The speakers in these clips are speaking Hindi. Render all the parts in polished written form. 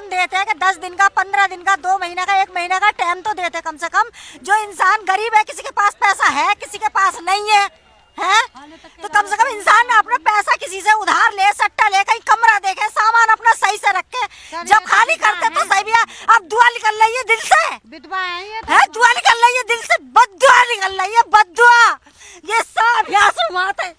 टाइम देते हैं कि 10 दिन का, 15 दिन का, 2 महीने का, 1 महीने का टाइम तो देते कम से कम। जो इंसान गरीब है, किसी के पास पैसा है, किसी के पास नहीं है, तो कम से कम इंसान अपना पैसा किसी से उधार ले, सट्टा ले, कहीं कमरा देखे, सामान अपना सही से रखे। जब खाली करते तो सही भी है। अब दुआ निकल रही है दिल से, विधवा है दुआ निकल रही है दिल से, बद्दुआ निकल रही है, बद्दुआ। ये सब यहाँ से माते,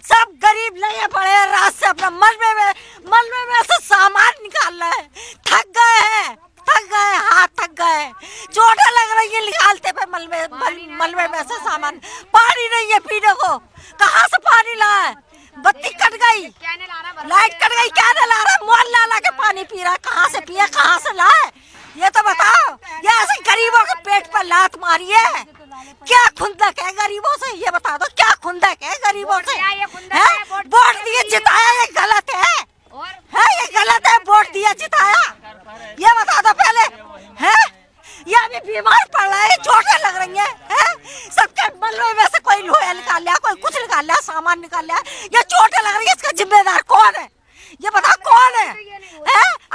सब गरीब नहीं पड़े हैं, रात से अपना मलबे में से सामान निकाल रहे हैं। थक गए हैं, हाथ थक गए, चोटें लग रही है निकालते पे मलबे में से सामान। पानी नहीं है पीने को, कहाँ से पानी लाए? बत्ती कट गई, लाइट कट गई, क्या ला रहा? मोल ला के पानी पी रहा है, कहाँ से पिए, कहाँ से लाए? ये तो बताओ। ये ऐसे गरीबों के पेट पर लात मारी है, क्या खुंदक है गरीबों से? ये बता दो, क्या खुंदक है गरीबों से? वोट दिए जिताया, ये गलत है, ये गलत है। वोट दिया जिताया, ये बता दो पहले, है ये अभी बीमार पड़ रहा है, चोटें लग रही हैं, सबके मलबे में से कोई लोहा निकाल लिया, कोई कुछ निकाल लिया, सामान निकाल लिया, ये चोटें लग रही है, इसका जिम्मेदार कौन है? ये बताओ कौन है?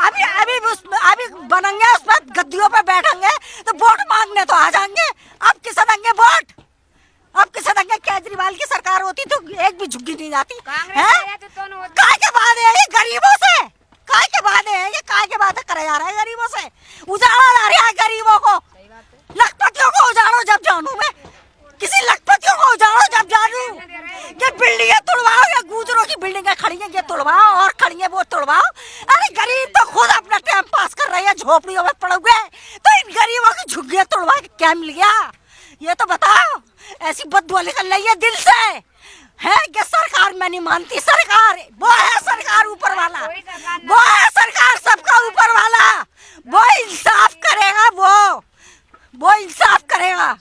अभी बनेंगे, उस पर गद्दियों पे बैठेंगे तो वोट मांगने तो आ जाएंगे। अब किसे देंगे वोट? अब किसे देंगे? केजरीवाल की सरकार होती तो एक भी झुग्गी नहीं जाती है। काय के वादे हैं ये गरीबों से? काय के वादे हैं ये? काय के वादे करे जा रहे हैं गरीबों से? उजाड़ा जा रहा है गरीबों को, लखपतियों को उजाड़ो जब जानू मैं, किसी लखपतियों को उजाड़ो जब जानू। ये बिल्डिंगें तुड़वाओ, या गुजरों की बिल्डिंगें खड़ी हैं ये तुड़वाओ, और खड़ी हैं वो तुड़वाओ। अरे गरीब तो खुद अपना टाइम पास कर रहे हैं, झोपड़ियों में पड़े हुए, तो इन गरीबों की झुग्गियां तुड़वा के क्या मिल गया? ये तो बताओ। ऐसी बददुआ निकल रही है दिल से, है कि सरकार मैं नहीं मानती। सरकार वो है, सरकार ऊपर वाला वो है, सरकार सबका ऊपर वाला, वो इंसाफ करेगा, वो इंसाफ करेगा।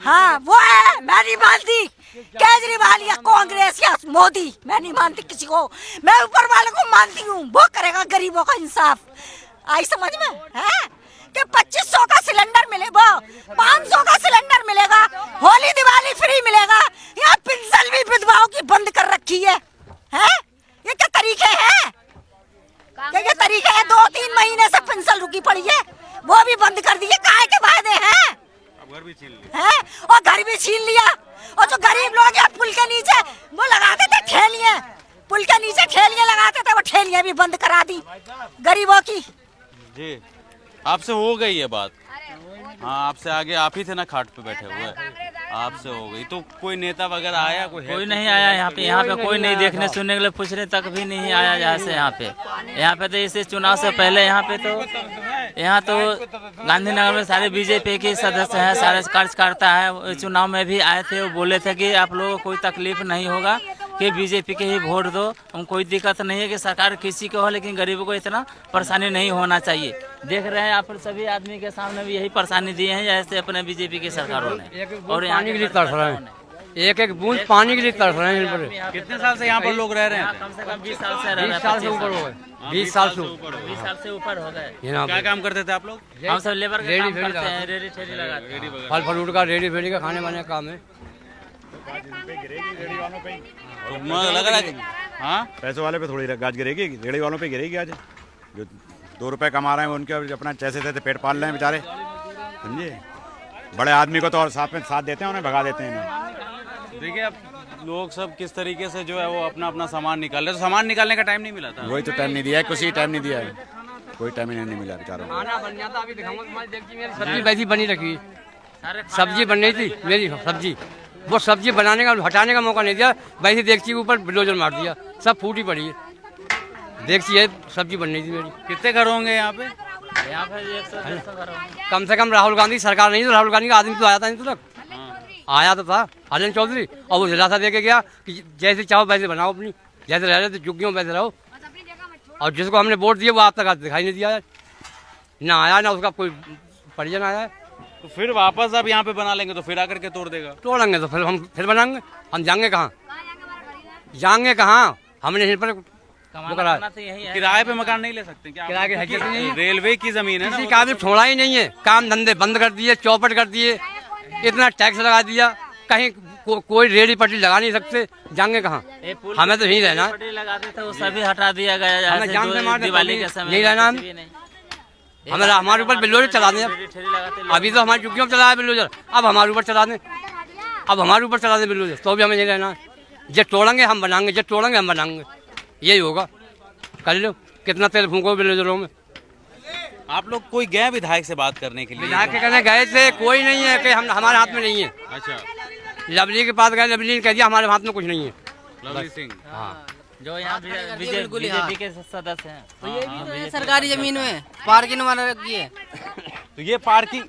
हाँ वो है, मैं नहीं मानती केजरीवाल या कांग्रेस या मोदी, मैं नहीं मानती किसी को, मैं ऊपर वाले को मानती हूँ, वो करेगा गरीबों का इंसाफ। आई समझ में है कि 2500 का सिलेंडर मिलेगा, 500 का सिलेंडर मिलेगा, होली दिवाली फ्री मिलेगा, यहाँ पेंशन भी विधवाओं की बंद कर रखी है। ये क्या तरीके हैं? ये तरीके है? 2-3 महीने से पेंशन रुकी पड़ी है, वो भी बंद कर दी है। काहे के वादे हैं? घर भी छीन लिया है, और घर भी छीन लिया। और जो गरीब लोग हैं पुल के नीचे वो लगाते थे ठेलियां, पुल के नीचे ठेलियां लगाते थे, वो ठेलियां भी बंद करा दी गरीबों की। जी आपसे हो गई ये बात? हाँ आपसे आगे आप ही थे ना खाट पे बैठे हुए, आपसे हो गई। तो कोई नेता वगैरह आया? कोई नहीं आया यहाँ पे कोई नहीं देखने सुनने के लिए, पूछने तक भी नहीं आया। यहाँ पे तो इस चुनाव से पहले यहाँ तो गांधीनगर में सारे बीजेपी के सदस्य हैं, सारे कार्यकर्ता है, चुनाव में भी आए थे। वो बोले थे कि आप लोगों को कोई तकलीफ नहीं होगा, कि बीजेपी के ही वोट दो, हम कोई दिक्कत नहीं है कि सरकार किसी को हो, लेकिन गरीबों को इतना परेशानी नहीं होना चाहिए। देख रहे हैं आप सभी आदमी के सामने भी यही परेशानी दी है जैसे अपने बीजेपी की सरकारों ने, और पानी के लिए तरस रहे हैं, एक बूंद पानी के लिए तरस रहे हैं। कितने साल से यहाँ पर लोग रह रहे हैं? कम से कम 20 साल से रह रहे हैं। 20 साल से ऊपर हो गए, 20 साल से ऊपर हो गए। क्या काम करते थे आप लोग? हम सब लेबर का काम करते हैं, रेडी ठेली लगाते हैं, फल फ्रूट का, रेडी फेडी का, खाने वाने का काम है। तो लग रहा है हाँ पैसे वाले पे थोड़ी गाज गिरेगी, रेड़ी वालों पे गिरेगी आज। जो 2 रुपए कमा रहे हैं उनके अपना जैसे तैसे पेट पाल रहे हैं बेचारे, समझे। बड़े आदमी को तो और साथ देते हैं, उन्हें भगा देते हैं इन्हें। देखिए अब लोग सब किस तरीके से जो है वो अपना अपना सामान निकाल रहे, तो सामान निकालने का टाइम नहीं मिला था। वही तो टाइम नहीं दिया है, कुछ ही टाइम नहीं दिया है, कोई टाइम नहीं मिला बेचारों को। खाना बन जाता, अभी दिखाऊंगा तुम्हारी, देखिए मेरी सब्जी वैसी बनी रखी, सब्जी बन रही थी मेरी सब्जी, वो सब्जी बनाने का हटाने का मौका नहीं दिया, वैसे देगची के ऊपर बुलडोजर मार दिया, सब फूटी पड़ी है। देगची है, सब्जी बन रही थी मेरी। कितने घर होंगे यहाँ पे? यहाँ पे 100 घर होंगे कम से कम। राहुल गांधी सरकार नहीं तो राहुल गांधी का आदमी तो आया था नहीं तो तक आया तो था हरियाणा चौधरी, और वो दिलासा दे के गया कि जैसे चाहो वैसे बनाओ, अपनी जैसे रह रहे थे झुग्गियों वैसे रहो, और जिसको हमने वोट दिया वो आप तक दिखाई नहीं दिया, ना आया ना उसका कोई परिजन आया है। तो फिर वापस आप यहाँ पे बना लेंगे तो फिर आकर के तोड़ देगा? तोड़ेंगे तो फिर हम फिर बनाएंगे, हम जाएंगे कहाँ, हमने यहीं पर किराए पे मकान नहीं ले सकते क्या? किराए की हैसियत नहीं है, रेलवे की जमीन है, किसी का भी छोड़ा ही नहीं है, काम धंधे बंद कर दिए, चौपट कर दिए, इतना टैक्स लगा दिया, कहीं कोई रेडी पटरी लगा नहीं सकते, जाएंगे कहाँ? हमें तो यहीं रहना है, लगाते थे वो सभी हटा दिया गया, हमें जान से मार दिवाली के समय नहीं रहना, हमारे ऊपर बिल्डोजर चला दें। अभी तो हमारी चुक्कियों में चला है बिल्डोजर, अब हमारे ऊपर चला दें, अब हमारे ऊपर चला दें बिल्डोजर, तो भी हमें नहीं रहना है। जब तोड़ेंगे हम बनाएंगे, जब तोड़ेंगे हम बनाएंगे, यही होगा। कर लो, कितना तेल फूको बिल्डोजरों में। आप लोग कोई गए विधायक से बात करने के लिए? विधायक के कहने गए थे, कोई नहीं है कि हम हमारे हाथ में नहीं है। अच्छा, लवली के पास गए, लवली ने कह दिया हमारे हाथ में कुछ नहीं है। लवली सिंह, हाँ, जो यहाँ बीजेपी के सदस्य हैं। तो ये भी तो है सरकारी जमीन में पार्किंग बना रखी है। तो ये पार्किंग,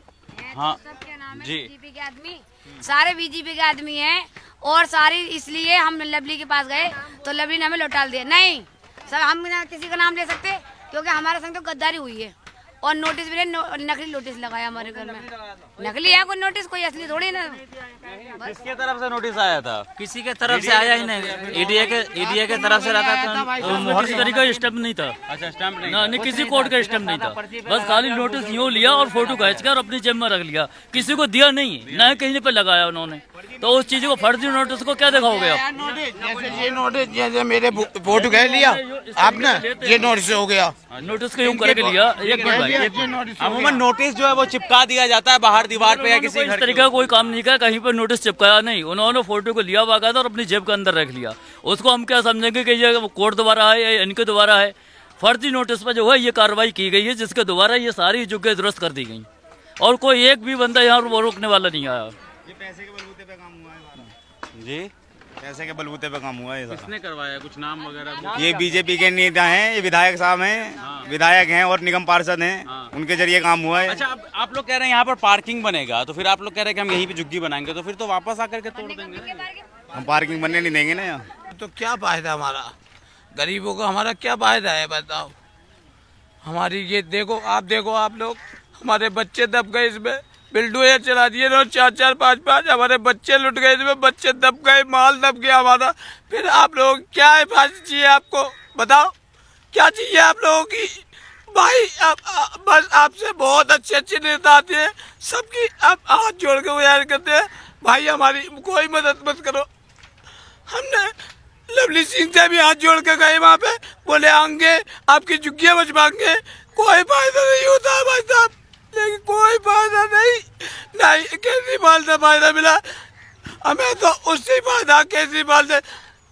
हाँ सबके नाम है जी। बीजेपी के आदमी, सारे बीजेपी के आदमी हैं और सारी, इसलिए हम लवली के पास गए तो लवली ने हमें लौटा दिया। नहीं सर, हम ना किसी का नाम ले सकते क्योंकि हमारे संग तो गद्दारी हुई है और नोटिस भी नकली नोटिस लगाया हमारे घर में। नकली है कोई नोटिस, कोई असली थोड़ी ना। किसके तरफ से नोटिस आया था? किसी के तरफ से आया ही नहीं, ईडीए के तरफ से रखा तो किसी तरीके का स्टेप नहीं था। अच्छा, स्टैंप नहीं? नहीं, किसी कोर्ट का स्टेप नहीं था। बस खाली नोटिस यूँ लिया और फोटो खींच कर अपनी जेब में रख लिया, किसी को दिया नहीं, न कहीं पे लगाया उन्होंने। तो उस चीज को, फर्जी नोटिस को क्या दिखाओगे आप? जैसे ये नोटिस, जैसे मेरे फोटो कह लिया आपने, ये नोटिस हो गया। नोटिस को यूँ करके लिया। एक मिनट भाई, एक मिनट। अमूमन नोटिस जो है वो चिपका दिया जाता है बाहर दीवार पे या किसी इस घर तरीके का कोई काम नहीं किया, कहीं पर नोटिस चिपकाया नहीं। उन्होंने फोटो को लिया बाकायदा और अपनी जेब के अंदर रख लिया। उसको हम क्या समझेंगे कि ये कोर्ट द्वारा है या इनके द्वारा है? फर्जी नोटिस पर जो है ये कार्रवाई की गई है, जिसके द्वारा ये सारी जगह दुरुस्त कर दी गई और कोई एक भी बंदा यहाँ वो रोकने वाला नहीं आया। ये पैसे के बलबूते पे काम हुआ है जी। पैसे के बलबूते पे काम हुआ है ये किसने करवाया? कुछ नाम वगैरह? ये बीजेपी के नेता हैं, ये विधायक साहब हैं, विधायक हैं और निगम पार्षद हैं, उनके जरिए काम हुआ है। अच्छा, अब आप लोग कह रहे हैं यहाँ पर पार्किंग बनेगा, तो फिर आप लोग कह रहे हैं कि हम यहीं पे झुग्गी बनाएंगे, तो फिर तो वापस आकर के तोड़ देंगे। हम पार्किंग बनने नहीं देंगे ना यहाँ। तो क्या फायदा हमारा, गरीबों का हमारा क्या फायदा है बताओ। हमारी ये देखो, आप देखो, आप लोग, हमारे बच्चे दब गए इसमें, बिल्डोजर चला दिए ना, 4-4, 5-5 हमारे बच्चे लुट गए इसमें, बच्चे दब गए, माल दब गया हमारा। फिर आप लोग क्या हिफाजत चाहिए आपको, बताओ क्या चाहिए आप लोगों की भाई। बस आपसे बहुत अच्छे अच्छे नेता आते हैं, सबकी आप हाथ जोड़ के गुजारिश करते हैं, भाई हमारी कोई मदद मत करो। हमने लवली सिंह से भी हाथ जोड़ के गए वहाँ पे, बोले आएंगे आपकी झुग्गियाँ बचवाएंगे, कोई फायदा नहीं होता है भाई साहब, लेकिन कोई फायदा नहीं केजरीवाल से फायदा मिला हमें, तो उससे फायदा केजरीवाल से।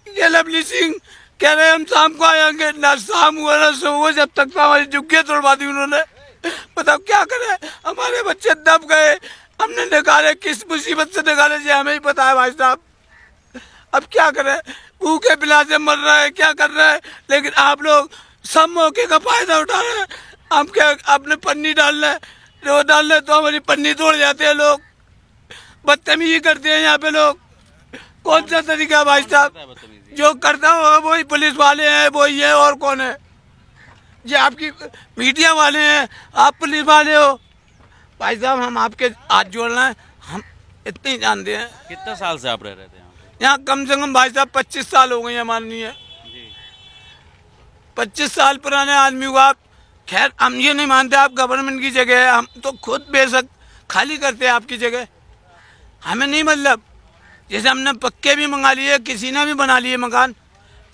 ये लवली सिंह कह रहे हम शाम को आएंगे, ना शाम हुआ ना सुबह, जब तक तो हमारी झुग्गियाँ तोड़वा दी उन्होंने। बताओ क्या करें, हमारे बच्चे दब गए, हमने निकाले, किस मुसीबत से निकाले जी हमें ही पता है भाई साहब। अब क्या करें, भूखे पिलासे मर रहे हैं, क्या कर रहे हैं, लेकिन आप लोग सब मौके का फायदा उठा रहे हैं। हम क्या अपने पन्नी डाल रहे, जो डाल रहे तो हमारी पन्नी तोड़ जाते हैं लोग, बदतमीजी करते हैं यहाँ पे लोग। कौन सा तरीका है भाई साहब, जो करता हो वही पुलिस वाले हैं, वही है, और कौन है? ये आपकी मीडिया वाले हैं, आप पुलिस वाले हो भाई साहब। हम आपके हाथ जोड़ना है, हम इतने ही जानते हैं। कितने साल से आप रह रहे थे यहाँ पे? यहाँ कम से कम भाई साहब 25 साल हो गए हैं माननीय, 25 साल पुराने आदमी को आप। खैर हम ये नहीं मानते आप गवर्नमेंट की जगह है, हम तो खुद बेशक खाली करते हैं आपकी जगह, हमें नहीं मतलब। जैसे हमने पक्के भी मंगा लिए, किसी ने भी बना लिए मकान,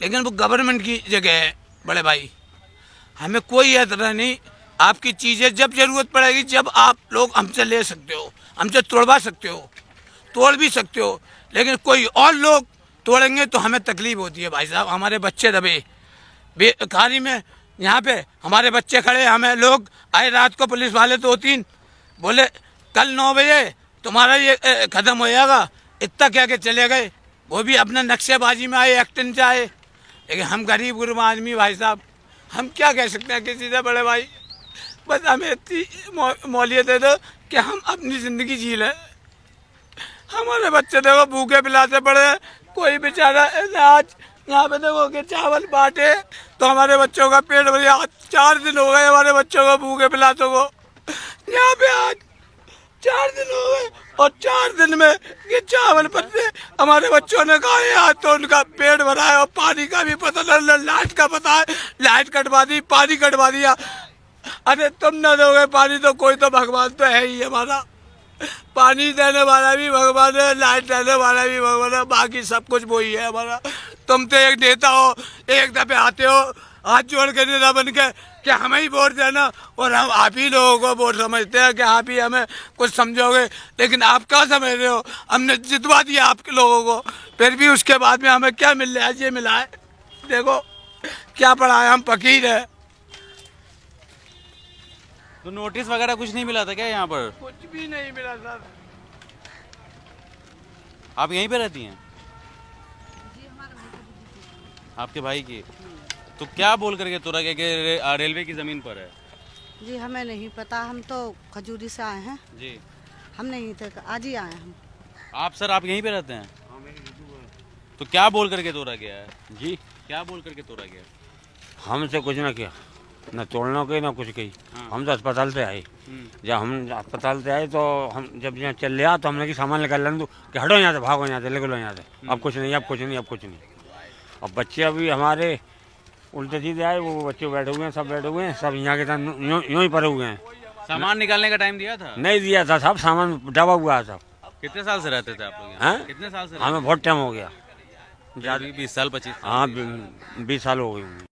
लेकिन वो गवर्नमेंट की जगह है बड़े भाई, हमें कोई एतराज़ नहीं। आपकी चीज़ें जब ज़रूरत पड़ेगी, जब आप लोग हमसे ले सकते हो, हमसे तोड़वा सकते हो, तोड़ भी सकते हो, लेकिन कोई और लोग तोड़ेंगे तो हमें तकलीफ होती है भाई साहब। हमारे बच्चे दबे बेकारी में, यहाँ पे हमारे बच्चे खड़े, हमें लोग आए रात को, पुलिस वाले 2-3 बोले कल 9 बजे तुम्हारा ये ख़त्म हो जाएगा, इतना कह के चले गए। वो भी अपने नक्शेबाजी में आए, एक्टिंग से आए, लेकिन हम गरीब गुरबा आदमी भाई साहब, हम क्या कह सकते हैं किसी से बड़े भाई। बस हमें इतनी मौलियत दे दो कि हम अपनी ज़िंदगी जी लें। हमारे बच्चे देखो भूखे पिलासे पड़े हैं, कोई बेचारा आज यहाँ पे देखो कि चावल बांटे तो हमारे बच्चों का पेट भर गया। 4 दिन हो गए हमारे बच्चों को भूखे पिलासों को, यहाँ पे आज 4 दिन हो गए और 4 दिन में ये चावल पत्ते हमारे बच्चों ने खाए, आज तो उनका पेट भरा है। और पानी का भी पता नहीं, लाइट का पता है, लाइट कटवा दी, पानी कटवा दिया। अरे तुम न दोगे पानी तो कोई तो भगवान तो है ही हमारा, पानी देने वाला भी भगवान है, लाइट देने वाला भी भगवान है, बाकी सब कुछ वही है हमारा। तुम तो एक नेता हो, एक दफे आते हो हाथ जोड़ के नेता बन के कि हमें ही वोट देना और हम आप ही लोगों को वोट समझते हैं कि आप ही हमें कुछ समझोगे, लेकिन आप क्या समझ रहे हो? हमने जितवा दिया आपके लोगों को, फिर भी उसके बाद में हमें क्या मिल रहा है? ये मिला है, देखो क्या पड़ा है, हम फकीर है। तो नोटिस वगैरह कुछ नहीं मिला था क्या यहाँ पर? कुछ भी नहीं मिला सर। आप यहीं पे रहती हैं? आपके भाई की? तो क्या बोल करके तोड़ा गया कि रेलवे की जमीन पर है? जी हमें नहीं पता, हम तो खजूरी से आए हैं। जी हम नहीं थे, आज ही आए हम। आप सर आप यहीं पे रहते हैं? तो क्या बोल करके तोड़ा गया है? जी क्या बोल करके तोड़ा गया? हमसे कुछ ना किया, न तोड़ना कही ना कुछ कही। हम तो अस्पताल से आए। जब हम अस्पताल से आए तो हम जब यहाँ चल लिया तो हमने कि सामान निकाल लें तो कि हटो यहाँ से, भागो यहाँ से, ले लो यहाँ से, अब कुछ नहीं, अब कुछ नहीं, अब कुछ नहीं। अब बच्चे अभी हमारे उल्टे सीधे आए, वो बच्चे बैठे हुए हैं, सब बैठे हुए हैं, सब यहाँ के साथ यूँ ही पड़े हुए हैं। सामान निकालने का टाइम दिया था? नहीं दिया था, सब सामान दबा हुआ है सब। कितने साल से रहते थे आप लोग यहाँ? हैं? कितने साल से? हमें बहुत टाइम हो गया, 20 साल 25 साल? हाँ 20 साल हो गए।